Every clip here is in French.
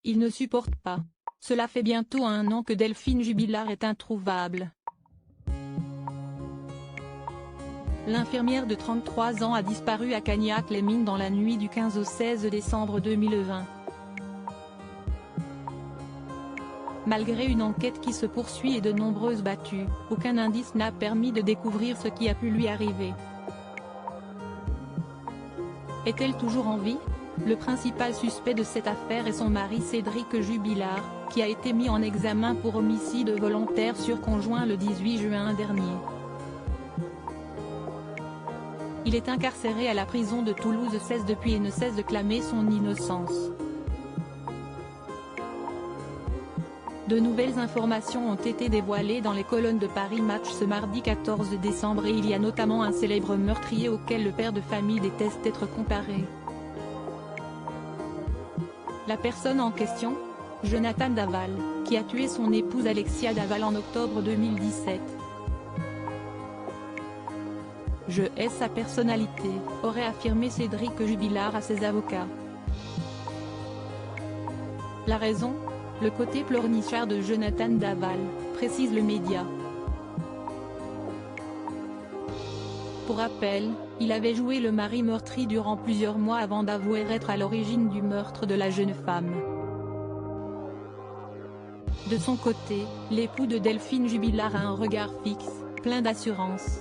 Il ne supporte pas. Cela fait bientôt 1 an que Delphine Jubilard est introuvable. L'infirmière de 33 ans a disparu à Cagnac-les-Mines dans la nuit du 15 au 16 décembre 2020. Malgré une enquête qui se poursuit et de nombreuses battues, aucun indice n'a permis de découvrir ce qui a pu lui arriver. Est-elle toujours en vie? Le principal suspect de cette affaire est son mari Cédric Jubilard, qui a été mis en examen pour homicide volontaire sur conjoint le 18 juin dernier. Il est incarcéré à la prison de Toulouse depuis et ne cesse de clamer son innocence. De nouvelles informations ont été dévoilées dans les colonnes de Paris Match ce mardi 14 décembre et il y a notamment un célèbre meurtrier auquel le père de famille déteste être comparé. La personne en question? Jonathan Daval, qui a tué son épouse Alexia Daval en octobre 2017. Je hais sa personnalité, aurait affirmé Cédric Jubilard à ses avocats. La raison? Le côté pleurnichard de Jonathan Daval, précise le média. Pour rappel, il avait joué le mari meurtri durant plusieurs mois avant d'avouer être à l'origine du meurtre de la jeune femme. De son côté, l'époux de Delphine Jubilard a un regard fixe, plein d'assurance.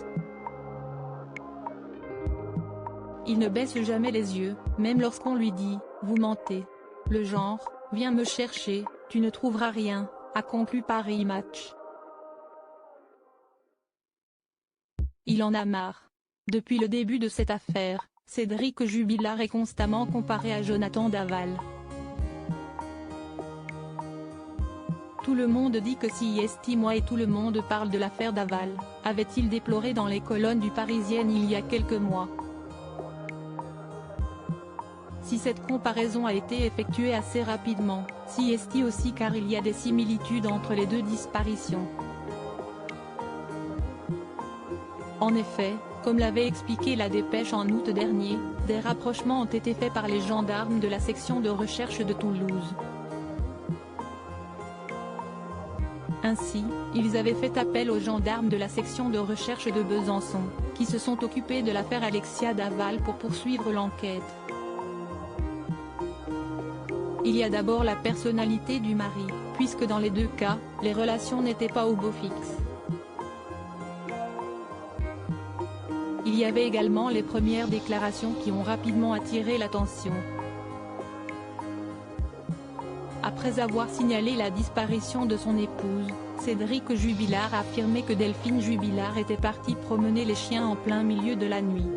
Il ne baisse jamais les yeux, même lorsqu'on lui dit « Vous mentez ». Le genre « Viens me chercher, tu ne trouveras rien », a conclu Paris Match. Il en a marre. Depuis le début de cette affaire, Cédric Jubilard est constamment comparé à Jonathan Daval. Tout le monde dit que si moi et tout le monde parle de l'affaire Daval, avait-il déploré dans les colonnes du Parisien il y a quelques mois. Si cette comparaison a été effectuée assez rapidement, si aussi car il y a des similitudes entre les deux disparitions. En effet, comme l'avait expliqué la Dépêche en août dernier, des rapprochements ont été faits par les gendarmes de la section de recherche de Toulouse. Ainsi, ils avaient fait appel aux gendarmes de la section de recherche de Besançon, qui se sont occupés de l'affaire Alexia Daval pour poursuivre l'enquête. Il y a d'abord la personnalité du mari, puisque dans les deux cas, les relations n'étaient pas au beau fixe. Il y avait également les premières déclarations qui ont rapidement attiré l'attention. Après avoir signalé la disparition de son épouse, Cédric Jubilard a affirmé que Delphine Jubilard était partie promener les chiens en plein milieu de la nuit.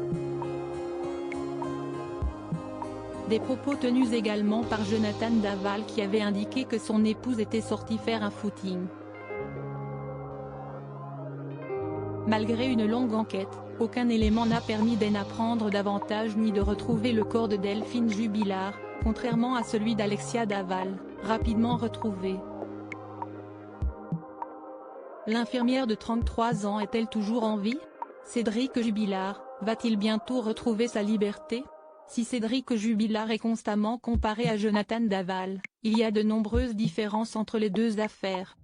Des propos tenus également par Jonathan Daval qui avait indiqué que son épouse était sortie faire un footing. Malgré une longue enquête, aucun élément n'a permis d'en apprendre davantage ni de retrouver le corps de Delphine Jubilard, contrairement à celui d'Alexia Daval, rapidement retrouvé. L'infirmière de 33 ans est-elle toujours en vie? Cédric Jubilard, va-t-il bientôt retrouver sa liberté? Si Cédric Jubilard est constamment comparé à Jonathan Daval, il y a de nombreuses différences entre les deux affaires.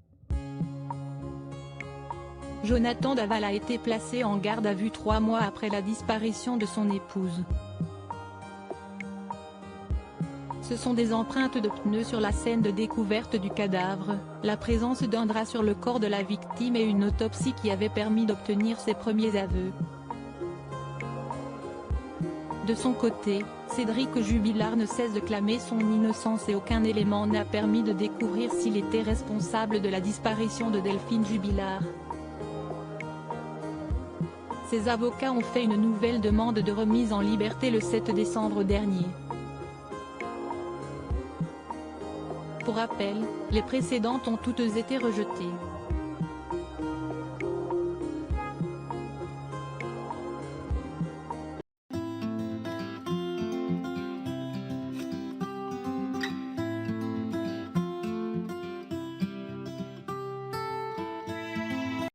Jonathan Daval a été placé en garde à vue 3 mois après la disparition de son épouse. Ce sont des empreintes de pneus sur la scène de découverte du cadavre, la présence d'un drap sur le corps de la victime et une autopsie qui avait permis d'obtenir ses premiers aveux. De son côté, Cédric Jubilard ne cesse de clamer son innocence et aucun élément n'a permis de découvrir s'il était responsable de la disparition de Delphine Jubilard. Ses avocats ont fait une nouvelle demande de remise en liberté le 7 décembre dernier. Pour rappel, les précédentes ont toutes été rejetées.